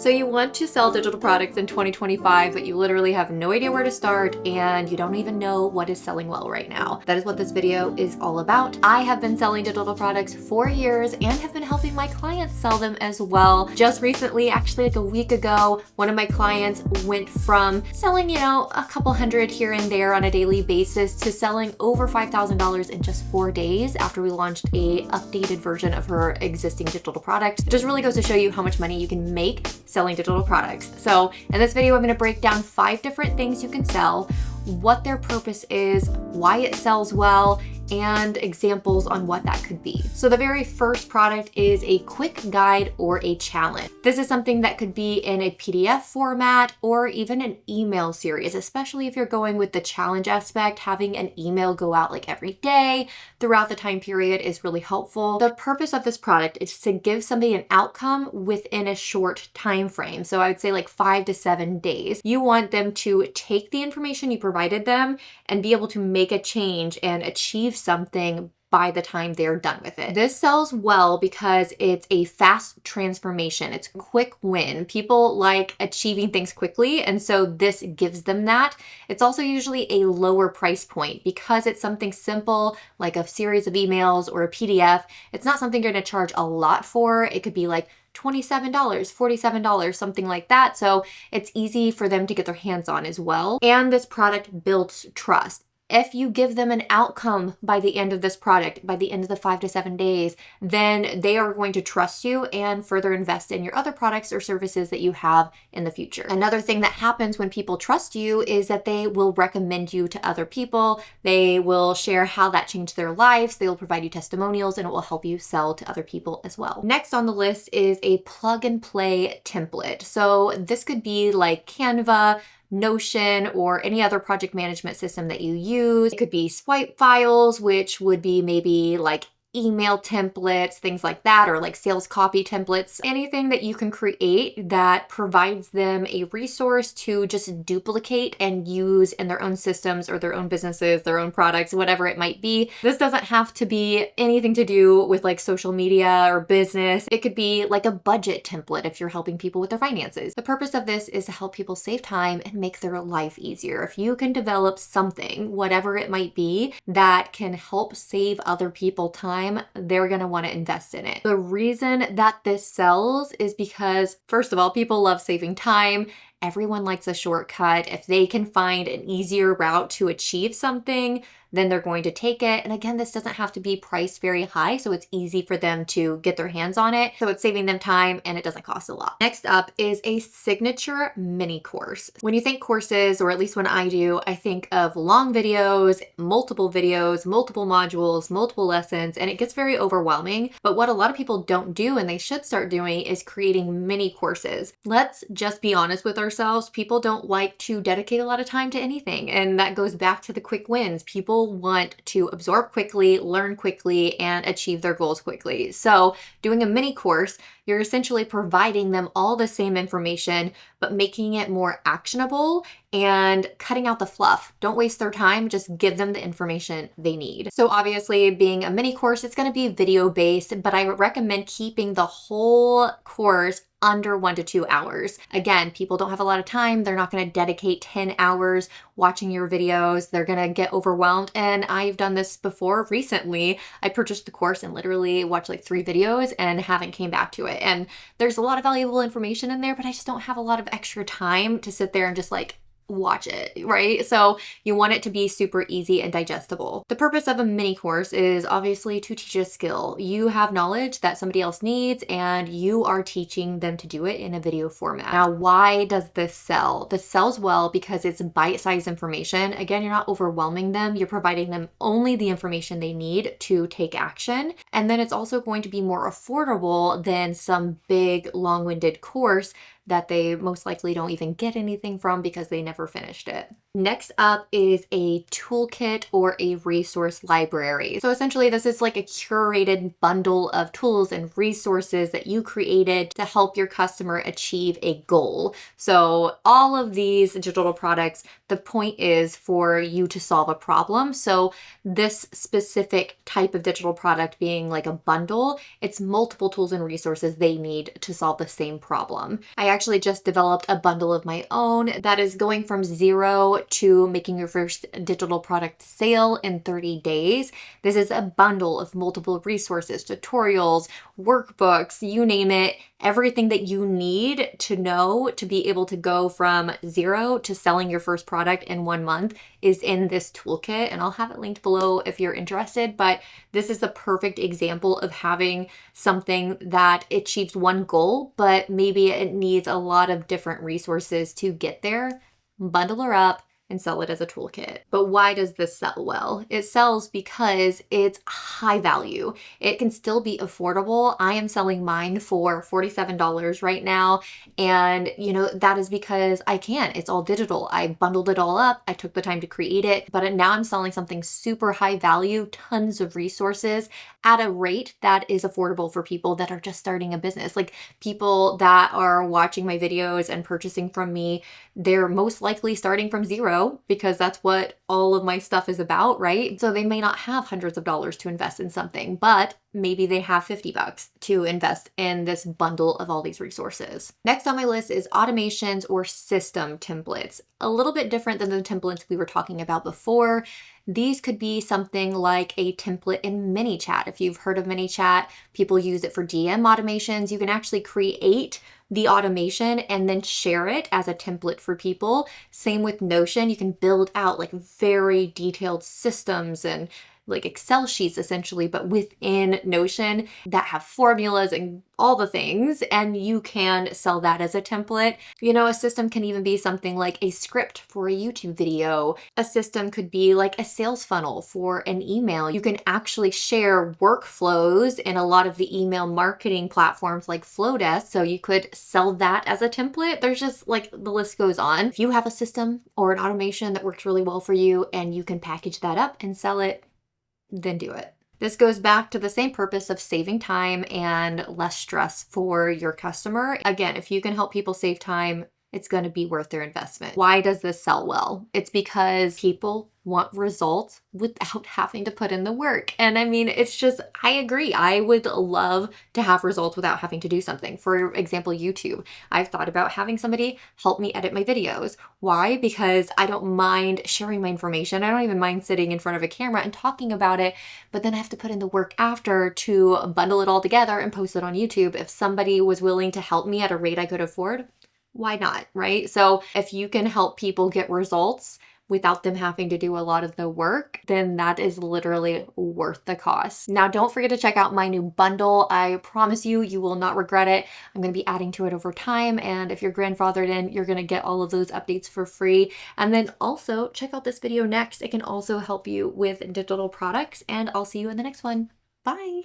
So you want to sell digital products in 2025, but you literally have no idea where to start and you don't even know what is selling well right now. That is what this video is all about. I have been selling digital products for years and have been helping my clients sell them as well. Just recently, actually like a week ago, one of my clients went from selling, a couple hundred here and there on a daily basis to selling over $5,000 in just 4 days after we launched a updated version of her existing digital product. It just really goes to show you how much money you can make selling digital products. So in this video, I'm going to break down 5 different things you can sell, what their purpose is, why it sells well, and examples on what that could be. So the very first product is a quick guide or a challenge. This is something that could be in a PDF format or even an email series, especially if you're going with the challenge aspect. Having an email go out like every day throughout the time period is really helpful. The purpose of this product is to give somebody an outcome within a short time frame. So I would say like 5 to 7 days. You want them to take the information you provided them and be able to make a change and achieve something by the time they're done with it. This sells well because it's a fast transformation. It's a quick win. People like achieving things quickly, and so this gives them that. It's also usually a lower price point because it's something simple like a series of emails or a PDF. It's not something you're going to charge a lot for. It could be like $27, $47, something like that. So it's easy for them to get their hands on as well. And this product builds trust. If you give them an outcome by the end of this product, by the end of the 5 to 7 days, then they are going to trust you and further invest in your other products or services that you have in the future. Another thing that happens when people trust you is that they will recommend you to other people. They will share how that changed their lives. They will provide you testimonials, and it will help you sell to other people as well. Next on the list is a plug and play template. So this could be like Canva, Notion, or any other project management system that you use. It could be swipe files, which would be maybe like email templates, things like that, or like sales copy templates, anything that you can create that provides them a resource to just duplicate and use in their own systems or their own businesses, their own products, whatever it might be. This doesn't have to be anything to do with like social media or business. It could be like a budget template if you're helping people with their finances. The purpose of this is to help people save time and make their life easier. If you can develop something, whatever it might be, that can help save other people time, they're going to want to invest in it. The reason that this sells is because, first of all, people love saving time. Everyone likes a shortcut. If they can find an easier route to achieve something, then they're going to take it. And again, this doesn't have to be priced very high, so it's easy for them to get their hands on it. So it's saving them time and it doesn't cost a lot. Next up is a signature mini course. When you think courses, or at least when I do, I think of long videos, multiple modules, multiple lessons, and it gets very overwhelming. But what a lot of people don't do, and they should start doing, is creating mini courses. Let's just be honest with ourselves. People don't like to dedicate a lot of time to anything. And that goes back to the quick wins. People want to absorb quickly, learn quickly, and achieve their goals quickly. So doing a mini course, you're essentially providing them all the same information, but making it more actionable and cutting out the fluff. Don't waste their time, just give them the information they need. So obviously, being a mini course, it's going to be video based, but I recommend keeping the whole course under 1 to 2 hours. Again, people don't have a lot of time. They're not going to dedicate 10 hours watching your videos. They're going to get overwhelmed. And I've done this before recently. I purchased the course and literally watched like 3 videos and haven't came back to it. And there's a lot of valuable information in there, but I just don't have a lot of extra time to sit there and just like watch it, right? So you want it to be super easy and digestible. The purpose of a mini course is obviously to teach a skill. You have knowledge that somebody else needs and you are teaching them to do it in a video format. Now, why does this sell? This sells well because it's bite-sized information. Again, you're not overwhelming them. You're providing them only the information they need to take action. And then it's also going to be more affordable than some big long-winded course that they most likely don't even get anything from because they never finished it. Next up is a toolkit or a resource library. So essentially this is like a curated bundle of tools and resources that you created to help your customer achieve a goal. So all of these digital products, the point is for you to solve a problem. So this specific type of digital product being like a bundle, it's multiple tools and resources they need to solve the same problem. I actually just developed a bundle of my own that is going from zero to making your first digital product sale in 30 days. This is a bundle of multiple resources, tutorials, workbooks, you name it, everything that you need to know to be able to go from zero to selling your first product in 1 month is in this toolkit. And I'll have it linked below if you're interested, but this is the perfect example of having something that achieves one goal, but maybe it needs a lot of different resources to get there. Bundle her up and sell it as a toolkit. But why does this sell well? It sells because it's high value. It can still be affordable. I am selling mine for $47 right now. And that is because I can. It's all digital. I bundled it all up. I took the time to create it, but now I'm selling something super high value, tons of resources at a rate that is affordable for people that are just starting a business. Like people that are watching my videos and purchasing from me, they're most likely starting from zero because that's what all of my stuff is about, right? So they may not have hundreds of dollars to invest in something, but maybe they have 50 bucks to invest in this bundle of all these resources. Next on my list is automations or system templates. A little bit different than the templates we were talking about before. These could be something like a template in ManyChat. If you've heard of ManyChat, people use it for DM automations. You can actually create the automation and then share it as a template for people. Same with Notion. You can build out like very detailed systems and like Excel sheets essentially, but within Notion that have formulas and all the things, and you can sell that as a template. A system can even be something like a script for a YouTube video. A system could be like a sales funnel for an email. You can actually share workflows in a lot of the email marketing platforms like Flowdesk, so you could sell that as a template. There's just like the list goes on. If you have a system or an automation that works really well for you and you can package that up and sell it, then do it. This goes back to the same purpose of saving time and less stress for your customer. Again, if you can help people save time, it's going to be worth their investment. Why does this sell well? It's because people want results without having to put in the work. And I mean, it's just, I agree. I would love to have results without having to do something. For example, YouTube. I've thought about having somebody help me edit my videos. Why? Because I don't mind sharing my information. I don't even mind sitting in front of a camera and talking about it, but then I have to put in the work after to bundle it all together and post it on YouTube. If somebody was willing to help me at a rate I could afford, why not, right? So if you can help people get results without them having to do a lot of the work, then that is literally worth the cost. Now, don't forget to check out my new bundle. I promise you, you will not regret it. I'm going to be adding to it over time. And if you're grandfathered in, you're going to get all of those updates for free. And then also check out this video next. It can also help you with digital products, and I'll see you in the next one. Bye.